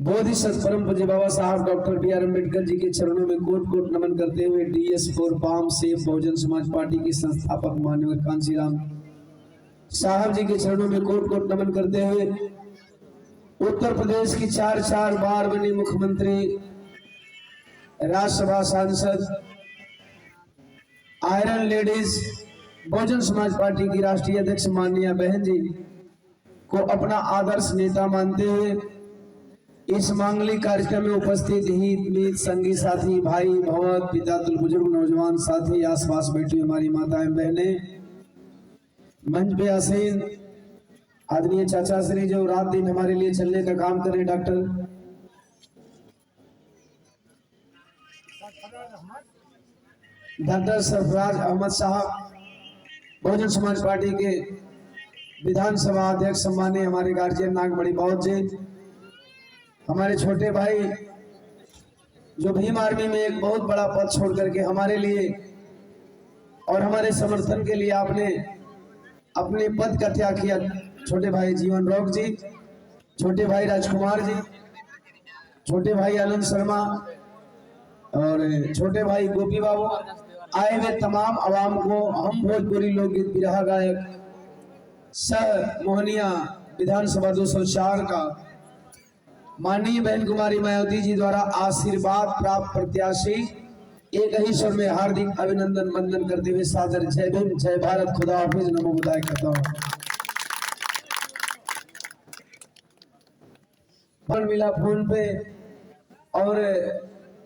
बोधि सत परम पूज्य बाबा साहब doctor B are Ambedkar ji के चरणों में कोट कोट नमन करते हुए DS four palm safe Bahujan Samaj party के संस्थापक माननीय कांसीराम साहब जी के चरणों में कोट कोट नमन करते हुए उत्तर प्रदेश की चार बार बनी मुख्यमंत्री, राज्यसभा सांसद, iron ladies Bahujan Samaj party की राष्ट्रीय अध्यक्ष माननीय बहन जी को अपना आदर्श नेता मानते हुए इस मांगलिक कार्यक्रम में उपस्थित हित मित संगी साथी भाई भगवत पिता तुल बुजुर्ग नौजवान साथी आसपास बैठी हमारी माताएं बहनें, मंच पे आसीन आदरणीय चाचा श्री जो रात दिन हमारे लिए चलने का काम कर रहे हैं, डॉक्टर सरफराज अहमद साहब बहुजन समाज पार्टी के विधानसभा अध्यक्ष सम्मानीय हमारे गार्जियन नागबड़ी बौद्ध जी, हमारे छोटे भाई जो भीम आर्मी में एक बहुत बड़ा पद छोड़ करके हमारे लिए और हमारे समर्थन के लिए आपने अपने पद का त्याग किया, छोटे भाई जीवन रॉक जी, छोटे भाई राजकुमार जी, छोटे भाई आनंद शर्मा और छोटे भाई गोपी बाबू, आए हुए तमाम आवाम को हम भोजपुरी लोकगीत बिरहा गायक सह मोहनिया विधानसभा 204 का माननीय बहन कुमारी मायावती जी द्वारा आशीर्वाद प्राप्त प्रत्याशी एक ही स्वर में हार्दिक अभिनंदन वंदन करते हुए सादर जय भीम जय भारत खुदा हाफिज नमो बुदाय करता हूँ। मिला फोन पे और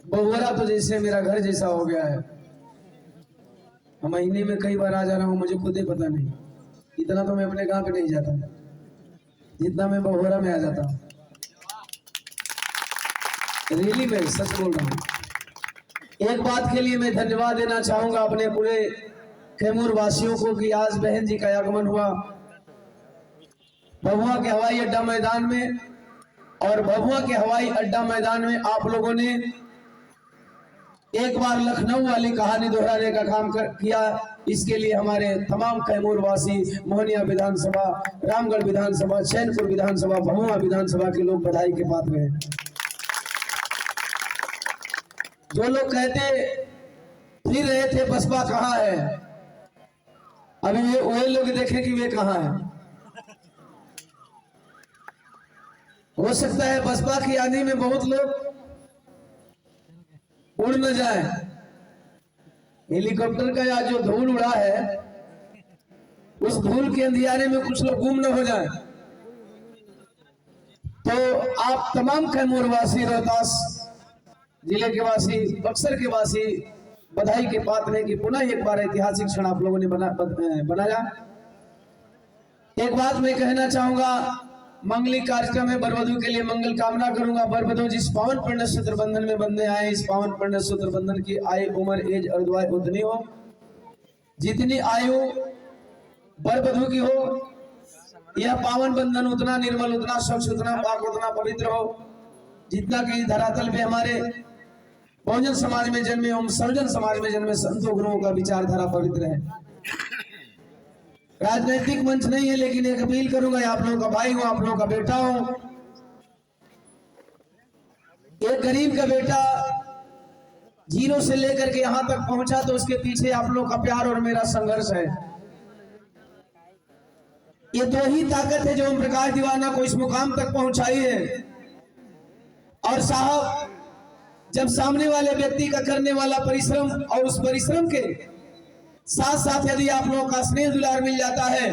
बहुवरा तो जैसे मेरा घर जैसा हो गया है, महीने में कई बार आ जा रहा हूँ, मुझे खुद ही पता नहीं, इतना तो मैं अपने गांव पे नहीं जाता जितना मैं बहुवरा में आ जाता हूँ। रियली मैं सच बोल रहा हूँ। एक बात के लिए मैं धन्यवाद देना चाहूंगा अपने पूरे कैमूर वासियों को कि आज बहन जी का आगमन हुआ भभुआ के हवाई अड्डा मैदान में, और भभुआ के हवाई अड्डा मैदान में आप लोगों ने एक बार लखनऊ वाली कहानी दोहराने का काम किया। इसके लिए हमारे तमाम कैमूर वासी, मोहनिया विधानसभा, रामगढ़ विधानसभा, चैनपुर विधानसभा, भभुआ विधानसभा के लोग बधाई के पात्र हैं। जो लोग कहते फिर रहे थे बसपा कहाँ है, अभी वे लोग देखें कि वे कहाँ है। हो सकता है बसपा की आंधी में बहुत लोग उड़ न जाए, हेलीकॉप्टर का या जो धूल उड़ा है उस धूल के अंधियारे में कुछ लोग गुम न हो जाए। तो आप तमाम कैमूर वासी, रोहतास जिले के वासी, बक्सर के वासी बधाई के पात्र हैं कि पुनः एक बार ऐतिहासिक क्षण आप लोगों ने बनाया। एक बात मैं कहना चाहूंगा, मंगलिक कार्यक्रम में बरवधु के लिए मंगल कामना करूंगा। बरवधु जिस पावन पुण्य सूत्र बंधन में बंधने आए, इस पावन पुण्य सूत्र बंधन की आयु उम्र एज अर्दवाय उतनी हो, जितनी आयु बरवधु की हो, यह पावन बंधन उतना निर्मल, उतना स्वच्छ, उतना पाक, उतना पवित्र हो जितना कि धरातल पे हमारे बहुजन समाज में जन्मे एवं सर्वजन समाज में जन्मे संतों गुरुओं का विचारधारा पवित्र है। राजनीतिक मंच नहीं है, लेकिन एक अपील करूंगा, आप लोगों का भाई हूं, आप लोगों का बेटा हूं। एक गरीब का बेटा जीरो से लेकर के यहां तक पहुंचा तो उसके पीछे आप लोगों का प्यार और मेरा संघर्ष है। ये दो ही ताकत है जो ओम प्रकाश दीवाना को इस मुकाम तक पहुंचाई है। और साहब, जब सामने वाले व्यक्ति का करने वाला परिश्रम और उस परिश्रम के साथ साथ यदि आप लोगों का स्नेह दुलार मिल जाता है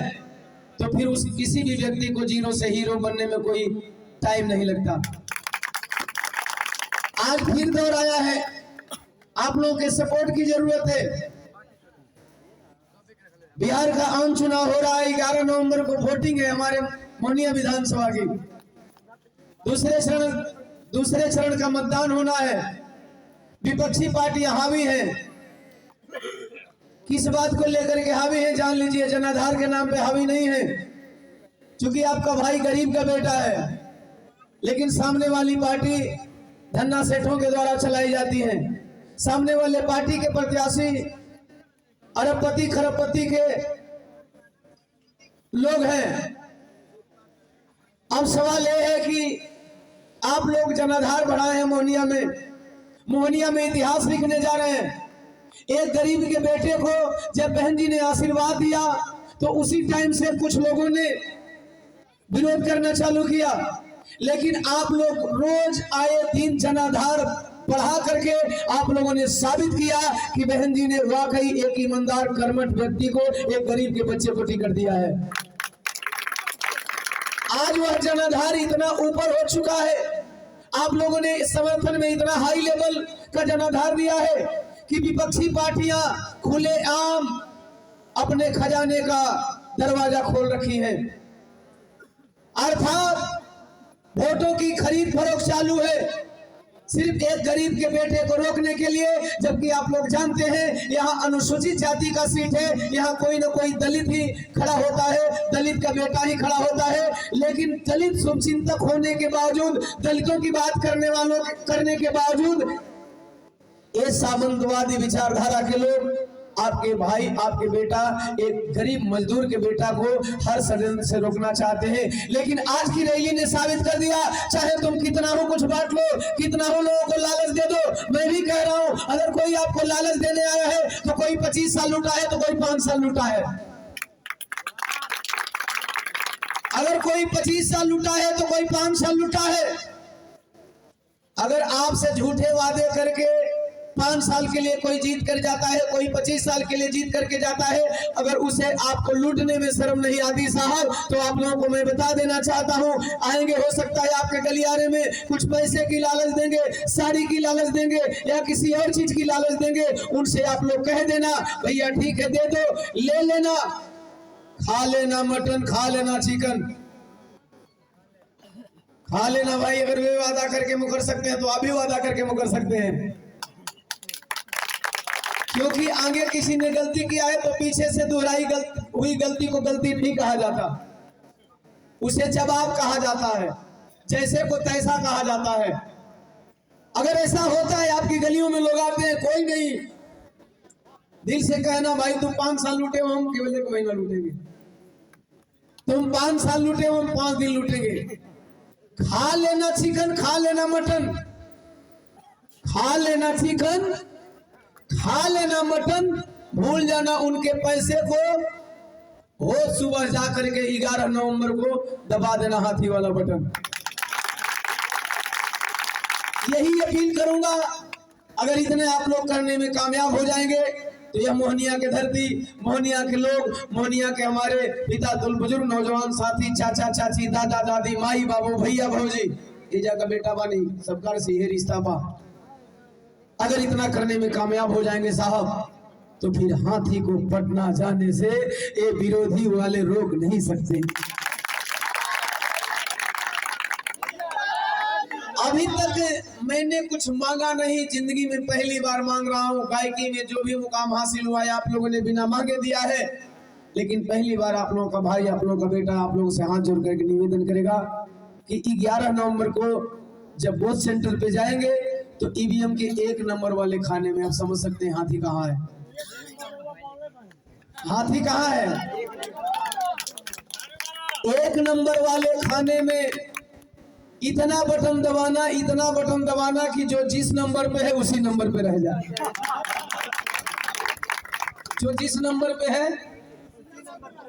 तो फिर उस किसी भी व्यक्ति को जीरो से हीरो बनने में कोई टाइम नहीं लगता। आज फिर दौर आया है, आप लोगों के सपोर्ट की जरूरत है। बिहार का आम चुनाव हो रहा है, 11 नवंबर को वोटिंग है हमारे मोहनिया विधानसभा की। दूसरे चरण का मतदान होना है। विपक्षी पार्टियां हावी है, किस बात को लेकर के हावी है जान लीजिए, जनाधार के नाम पे हावी नहीं है। क्योंकि आपका भाई गरीब का बेटा है, लेकिन सामने वाली पार्टी धन्ना सेठों के द्वारा चलाई जाती है। सामने वाले पार्टी के प्रत्याशी अरबपति खरबपति के लोग हैं। अब सवाल यह है कि आप लोग जनाधार बढ़ाए हैं मोहनिया में इतिहास लिखने जा रहे हैं। एक गरीब के बेटे को जब बहन जी ने आशीर्वाद दिया तो उसी टाइम से कुछ लोगों ने विरोध करना चालू किया, लेकिन आप लोग रोज आए दिन जनाधार बढ़ा करके आप लोगों ने साबित किया कि बहन जी ने वाकई एक ईमानदार कर्मठ व्यक्ति को, एक गरीब के बच्चे को टिकट दिया है। आज वह जनाधार इतना ऊपर हो चुका है, आप लोगों ने इस समर्थन में इतना हाई लेवल का जनाधार दिया है कि विपक्षी पार्टियां खुलेआम अपने खजाने का दरवाजा खोल रखी है। अर्थात वोटों की खरीद फरोख्त चालू है सिर्फ एक गरीब के बेटे को रोकने के लिए, जबकि आप लोग जानते हैं यहाँ अनुसूचित जाति का सीट है, यहाँ कोई ना कोई दलित ही खड़ा होता है, दलित का बेटा ही खड़ा होता है। लेकिन दलित शुभचिंतक होने के बावजूद, दलितों की बात करने के बावजूद ये सामंतवादी विचारधारा के लोग आपके भाई, आपके बेटा, एक गरीब मजदूर के बेटा को हर षड्यंत्र से रोकना चाहते हैं। लेकिन आज की रैली ने साबित कर दिया, चाहे तुम कितना हो कुछ बांट लो, कितना हो लोगों को लालच दे दो। मैं भी कह रहा हूं, अगर कोई आपको लालच देने आया है तो कोई 25 साल लूटा है तो कोई 5 साल लूटा है। अगर कोई 25 साल लूटा है तो कोई 5 साल लूटा है। अगर आपसे झूठे वादे करके 5 साल के लिए कोई जीत कर जाता है, कोई 25 साल के लिए जीत करके जाता है, अगर उसे आपको लूटने में शर्म नहीं आती साहब, तो आप लोगों को मैं बता देना चाहता हूं, आएंगे हो सकता है आपके गलियारे में कुछ पैसे की लालच देंगे, साड़ी की लालच देंगे या किसी और चीज की लालच देंगे। उनसे आप लोग कह देना भैया ठीक है दे दो, ले लेना, खा लेना मटन, खा लेना चिकन, खा लेना भाई। अगर वे वादा करके मुकर सकते हैं तो आप भी वादा करके मुकर सकते हैं, क्योंकि आगे किसी ने गलती किया है तो पीछे से दोहराई हुई गलती को गलती नहीं कहा जाता, उसे जवाब कहा जाता है, जैसे को तैसा कहा जाता है। अगर ऐसा होता है आपकी गलियों में लोग आते हैं, कोई नहीं, दिल से कहना भाई तुम 5 साल लूटे हो, हम केवल 1 महीना लूटेंगे, तुम 5 साल लूटे हो, हम 5 दिन लूटेंगे। खा लेना चिकन, खा लेना मटन, खा लेना चिकन, खा लेना मटन, भूल जाना उनके पैसे को, हो सुबह जाकर के 11 नवंबर को दबा देना हाथी वाला बटन। यही अपील करूंगा, अगर इतने आप लोग करने में कामयाब हो जाएंगे तो यह मोहनिया के धरती, मोहनिया के लोग, मोहनिया के हमारे पिता बुजुर्ग, नौजवान साथी, चाचा चाची, दादा दादी, माई बाबू, भैया भौजी, जीजा का बेटा बानी, सबका से ये रिश्ता बा। अगर इतना करने में कामयाब हो जाएंगे साहब, तो फिर हाथी को पटना जाने से ये विरोधी वाले रोक नहीं सकते। अभी तक मैंने कुछ मांगा नहीं, जिंदगी में पहली बार मांग रहा हूँ। गायकी में जो भी मुकाम हासिल हुआ है आप लोगों ने बिना मांगे दिया है, लेकिन पहली बार आप लोगों का भाई, आप लोगों का बेटा आप लोगों से हाथ जोड़ करके निवेदन करेगा कि 11 नवंबर को जब वोट सेंटर पे जाएंगे तो ईवीएम के 1 नंबर वाले खाने में आप समझ सकते हैं हाथी कहाँ है। हाथी कहाँ है? 1 नंबर वाले खाने में इतना बटन दबाना, इतना बटन दबाना कि जो जिस नंबर पे है उसी नंबर पे रह जाए, जो जिस नंबर पे है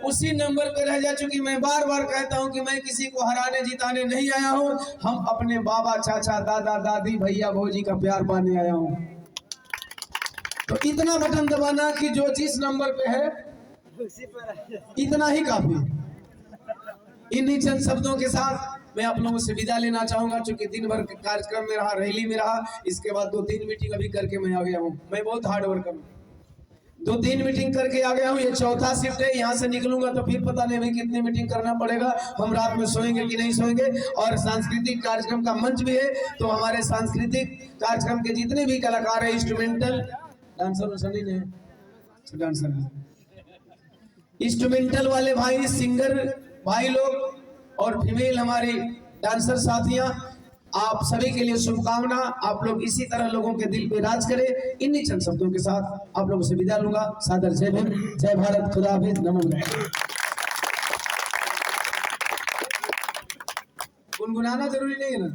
उसी नंबर पे रह जाए। चूंकि मैं बार बार कहता हूं कि मैं किसी को हराने जिताने नहीं आया हूं, हम अपने बाबा, चाचा, दादा, दादी, भैया, भौजी का प्यार पाने आया हूं। तो इतना बटन दबाना कि जो जिस नंबर पे है इतना ही काफी। इन्हीं चंद शब्दों के साथ मैं आप लोगों से विदा लेना चाहूंगा, चूंकि दिन भर कार्यक्रम में रहा, रैली में रहा, इसके बाद 2-3 मीटिंग अभी करके मैं आ गया हूँ। मैं बहुत हार्ड वर्कर हूँ, 2-3 मीटिंग करके आ गया हूँ, ये 4था शिफ्ट है। यहाँ से निकलूंगा तो फिर पता नहीं कितनी मीटिंग करना पड़ेगा, हम रात में सोएंगे कि नहीं सोएंगे। और सांस्कृतिक कार्यक्रम का मंच भी है, तो हमारे सांस्कृतिक कार्यक्रम के जितने भी कलाकार है, इंस्ट्रूमेंटल इंस्ट्रूमेंटल वाले भाई, सिंगर भाई लोग और फीमेल हमारी डांसर साथियां, आप सभी के लिए शुभकामना। आप लोग इसी तरह लोगों के दिल पे राज करें। इन्हीं चंद शब्दों के साथ आप लोगों से विदा लूंगा। सादर जय भीम, जय भारत, खुदा हाफिज, नमन। गुनगुनाना जरूरी नहीं है ना।